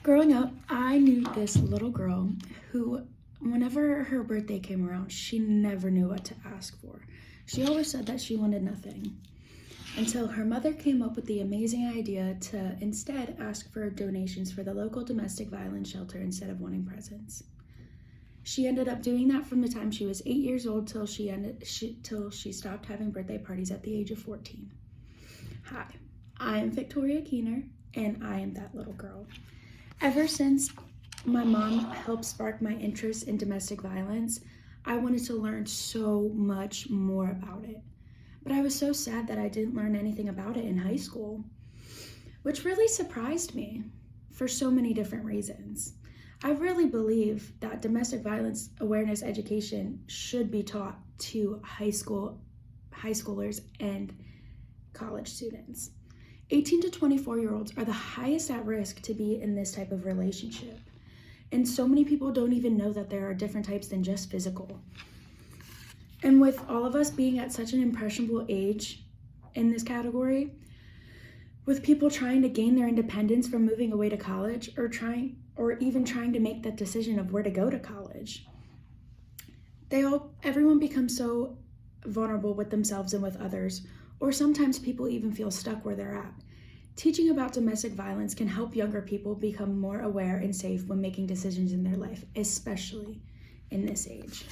Growing up, I knew this little girl who, whenever her birthday came around, she never knew what to ask for. She always said that she wanted nothing until her mother came up with the amazing idea to instead ask for donations for the local domestic violence shelter instead of wanting presents. She ended up doing that from the time she was 8 years old till she stopped having birthday parties at the age of 14. Hi, I am Victoria Keener, and I am that little girl. Ever since my mom helped spark my interest in domestic violence, I wanted to learn so much more about it. But I was so sad that I didn't learn anything about it in high school, which really surprised me for so many different reasons. I really believe that domestic violence awareness education should be taught to high schoolers and college students. 18 to 24-year-olds are the highest at risk to be in this type of relationship. And so many people don't even know that there are different types than just physical. And with all of us being at such an impressionable age in this category, with people trying to gain their independence from moving away to college or even trying to make that decision of where to go to college, everyone becomes so vulnerable with themselves and with others, or sometimes people even feel stuck where they're at. Teaching about domestic violence can help younger people become more aware and safe when making decisions in their life, especially in this age.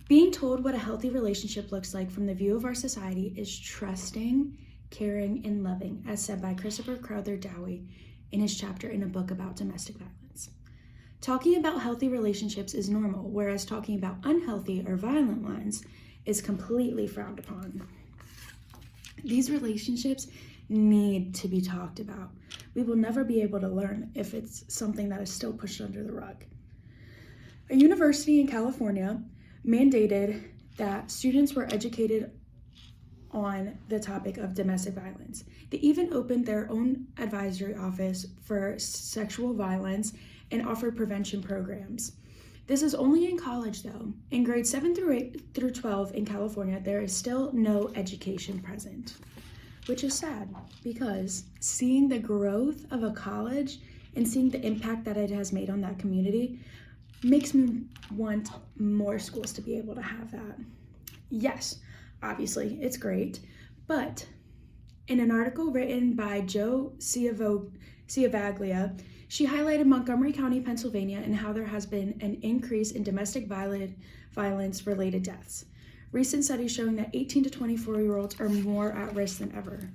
Being told what a healthy relationship looks like from the view of our society is trusting, caring, and loving, as said by Christopher Crowther Dowie in his chapter in a book about domestic violence. Talking about healthy relationships is normal, whereas talking about unhealthy or violent ones is completely frowned upon. These relationships need to be talked about. We will never be able to learn if it's something that is still pushed under the rug. A university in California mandated that students were educated on the topic of domestic violence. They even opened their own advisory office for sexual violence and offered prevention programs. This is only in college though. In grades 7 through 12 in California, there is still no education present, which is sad because seeing the growth of a college and seeing the impact that it has made on that community makes me want more schools to be able to have that. Yes, obviously it's great, but in an article written by Jo Ciavaglia, she highlighted Montgomery County, Pennsylvania, and how there has been an increase in domestic violence-related deaths. Recent studies showing that 18 to 24-year-olds are more at risk than ever.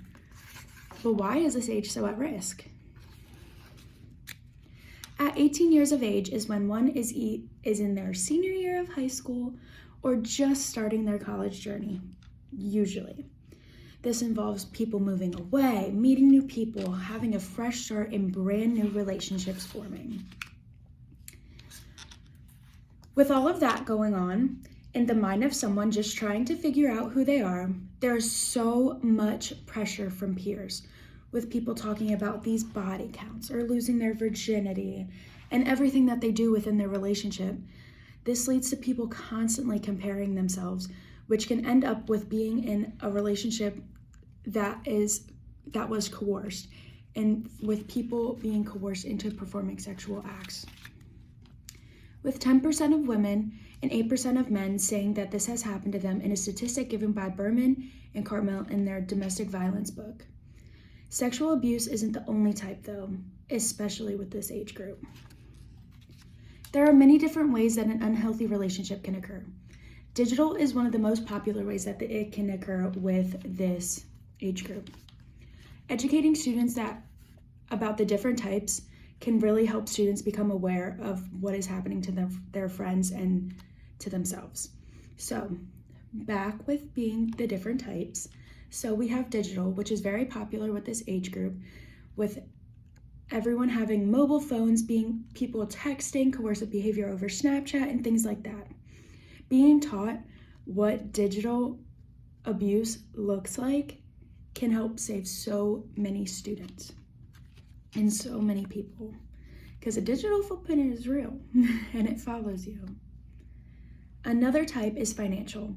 But why is this age so at risk? At 18 years of age is when one is in their senior year of high school or just starting their college journey, usually. This involves people moving away, meeting new people, having a fresh start, and brand new relationships forming. With all of that going on in the mind of someone just trying to figure out who they are, there's so much pressure from peers, with people talking about these body counts or losing their virginity and everything that they do within their relationship. This leads to people constantly comparing themselves, which can end up with being in a relationship that was coerced, and with people being coerced into performing sexual acts. With 10% of women and 8% of men saying that this has happened to them in a statistic given by Berman and Cartmel in their domestic violence book. Sexual abuse isn't the only type though, especially with this age group. There are many different ways that an unhealthy relationship can occur. Digital is one of the most popular ways that it can occur with this age group. Educating students about the different types can really help students become aware of what is happening to their friends and to themselves. So, back with being the different types. So we have digital, which is very popular with this age group, with everyone having mobile phones, being people texting, coercive behavior over Snapchat, and things like that. Being taught what digital abuse looks like can help save so many students and so many people, because a digital footprint is real and it follows you. Another type is financial.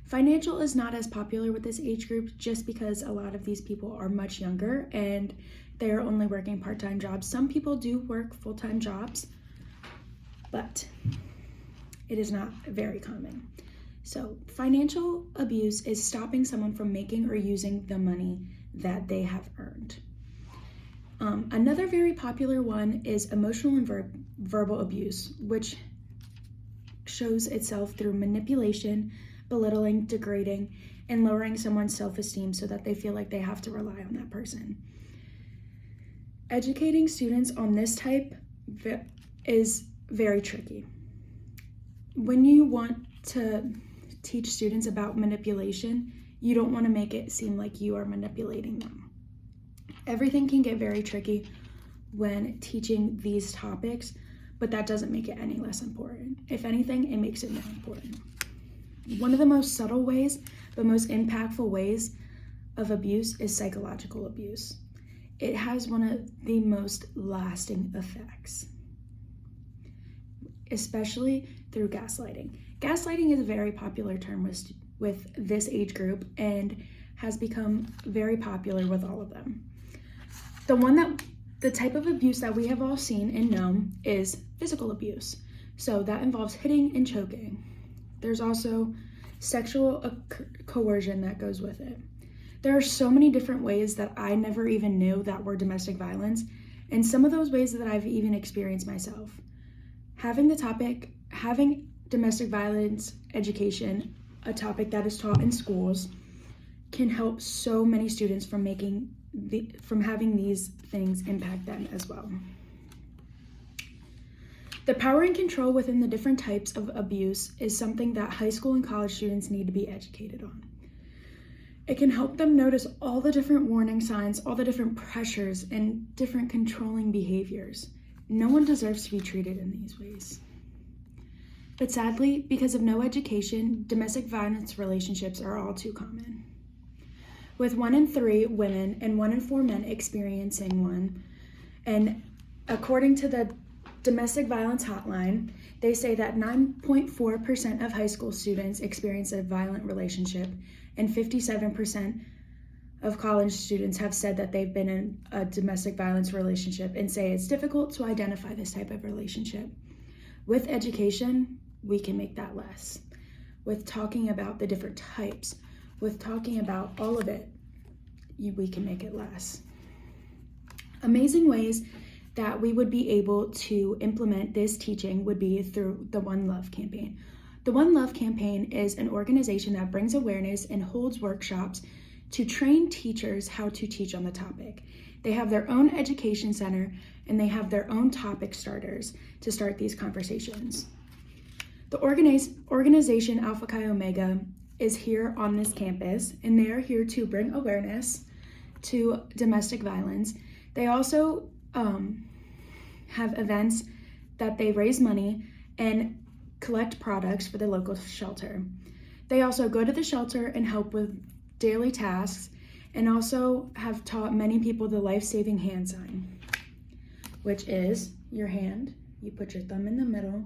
Financial is not as popular with this age group just because a lot of these people are much younger and they're only working part-time jobs. Some people do work full-time jobs, but it is not very common. So financial abuse is stopping someone from making or using the money that they have earned. Another very popular one is emotional and verbal abuse, which shows itself through manipulation, belittling, degrading, and lowering someone's self-esteem so that they feel like they have to rely on that person. Educating students on this type is very tricky. When you want to teach students about manipulation, you don't want to make it seem like you are manipulating them. Everything can get very tricky when teaching these topics, but that doesn't make it any less important. If anything, it makes it more important. One of the most subtle ways, but most impactful ways of abuse is psychological abuse. It has one of the most lasting effects, especially through gaslighting. Gaslighting is a very popular term with this age group and has become very popular with all of them. The type of abuse that we have all seen and known is physical abuse. So that involves hitting and choking. There's also sexual coercion that goes with it. There are so many different ways that I never even knew that were domestic violence, and some of those ways that I've even experienced myself. Having domestic violence education, a topic that is taught in schools, can help so many students from having these things impact them as well. The power and control within the different types of abuse is something that high school and college students need to be educated on. It can help them notice all the different warning signs, all the different pressures, and different controlling behaviors. No one deserves to be treated in these ways. But sadly, because of no education, domestic violence relationships are all too common. With 1 in 3 women and 1 in 4 men experiencing one, and according to the Domestic Violence Hotline, they say that 9.4% of high school students experience a violent relationship, and 57% of college students have said that they've been in a domestic violence relationship and say it's difficult to identify this type of relationship. With education, we can make that less. With talking about the different types, with talking about all of it, we can make it less. Amazing ways that we would be able to implement this teaching would be through the One Love campaign. The One Love campaign is an organization that brings awareness and holds workshops to train teachers how to teach on the topic. They have their own education center and they have their own topic starters to start these conversations. The organization Alpha Chi Omega is here on this campus, and they are here to bring awareness to domestic violence. They also have events that they raise money and collect products for the local shelter. They also go to the shelter and help with daily tasks, and also have taught many people the life-saving hand sign, which is your hand, you put your thumb in the middle,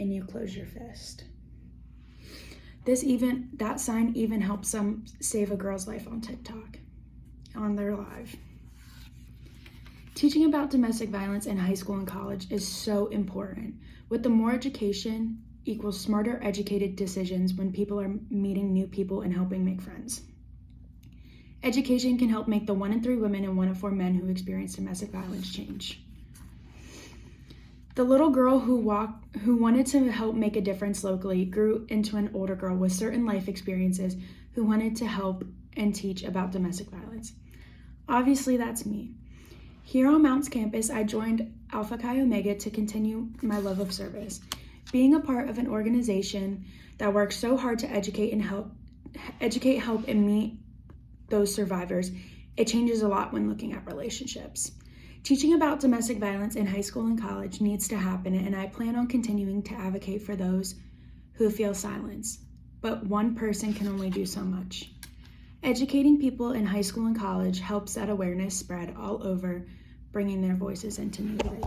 and you close your fist. That sign even helps some save a girl's life on TikTok, on their live. Teaching about domestic violence in high school and college is so important. With the more education equals smarter, educated decisions when people are meeting new people and helping make friends. Education can help make the 1 in 3 women and 1 in 4 men who experience domestic violence change. The little girl who wanted to help make a difference locally grew into an older girl with certain life experiences who wanted to help and teach about domestic violence. Obviously, that's me. Here on Mounts campus, I joined Alpha Chi Omega to continue my love of service. Being a part of an organization that works so hard to educate, help, and meet those survivors, it changes a lot when looking at relationships. Teaching about domestic violence in high school and college needs to happen, and I plan on continuing to advocate for those who feel silenced. But one person can only do so much. Educating people in high school and college helps that awareness spread all over, bringing their voices into new light.